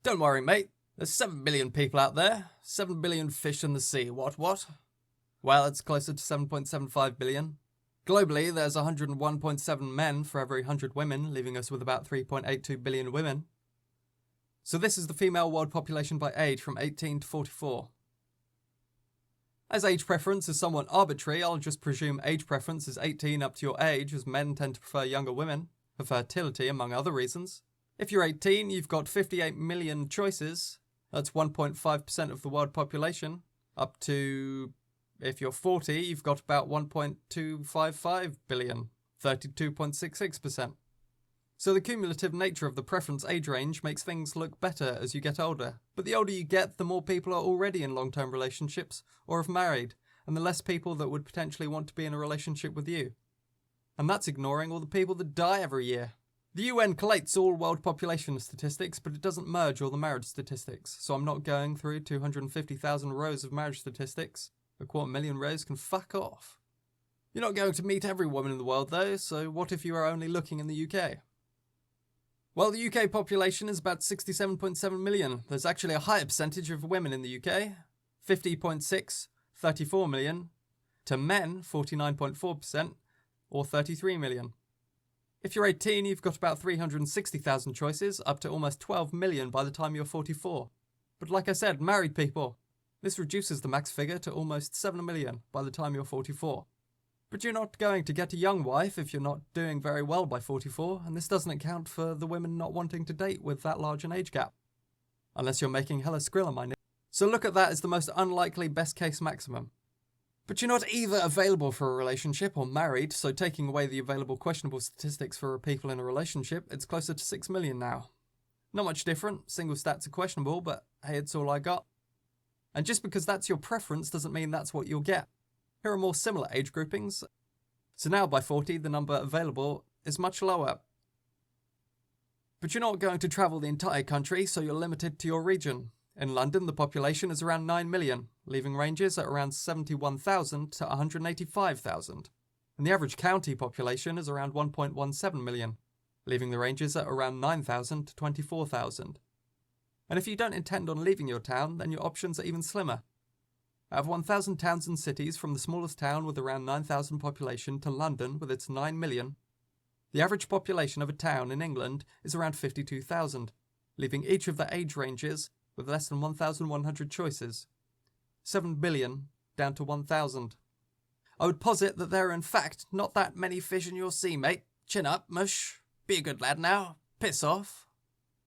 Don't worry, mate. There's 7 billion people out there. 7 billion fish in the sea. What? Well, it's closer to 7.75 billion. Globally, there's 101.7 men for every 100 women, leaving us with about 3.82 billion women. So this is the female world population by age from 18 to 44. As age preference is somewhat arbitrary, I'll just presume age preference is 18 up to your age, as men tend to prefer younger women, for fertility among other reasons. If you're 18, you've got 58 million choices. That's 1.5% of the world population. Up to, if you're 40, you've got about 1.255 billion, 32.66%. So the cumulative nature of the preference age range makes things look better as you get older. But the older you get, the more people are already in long-term relationships or have married, and the less people that would potentially want to be in a relationship with you. And that's ignoring all the people that die every year. The UN collates all world population statistics, but it doesn't merge all the marriage statistics, so I'm not going through 250,000 rows of marriage statistics. 250,000 rows can fuck off. You're not going to meet every woman in the world though, so what if you are only looking in the UK? Well, the UK population is about 67.7 million. There's actually a higher percentage of women in the UK, 50.6, 34 million, to men, 49.4%, or 33 million. If you're 18, you've got about 360,000 choices, up to almost 12 million by the time you're 44. But like I said, married people. This reduces the max figure to almost 7 million by the time you're 44. But you're not going to get a young wife if you're not doing very well by 44, and this doesn't account for the women not wanting to date with that large an age gap. Unless you're making hella skrill on my name. So look at that as the most unlikely best case maximum. But you're not either available for a relationship or married, so taking away the available questionable statistics for people in a relationship, it's closer to 6 million now. Not much different, single stats are questionable, but hey, it's all I got. And just because that's your preference doesn't mean that's what you'll get. Here are more similar age groupings. So now by 40, the number available is much lower. But you're not going to travel the entire country, so you're limited to your region. In London, the population is around 9 million, leaving ranges at around 71,000 to 185,000. And the average county population is around 1.17 million, leaving the ranges at around 9,000 to 24,000. And if you don't intend on leaving your town, then your options are even slimmer. Out of 1,000 towns and cities, from the smallest town with around 9,000 population to London with its 9 million, the average population of a town in England is around 52,000, leaving each of the age ranges with less than 1,100 choices. 7 billion down to 1,000. I would posit that there are in fact not that many fish in your sea, mate. Chin up, mush. Be a good lad now. Piss off.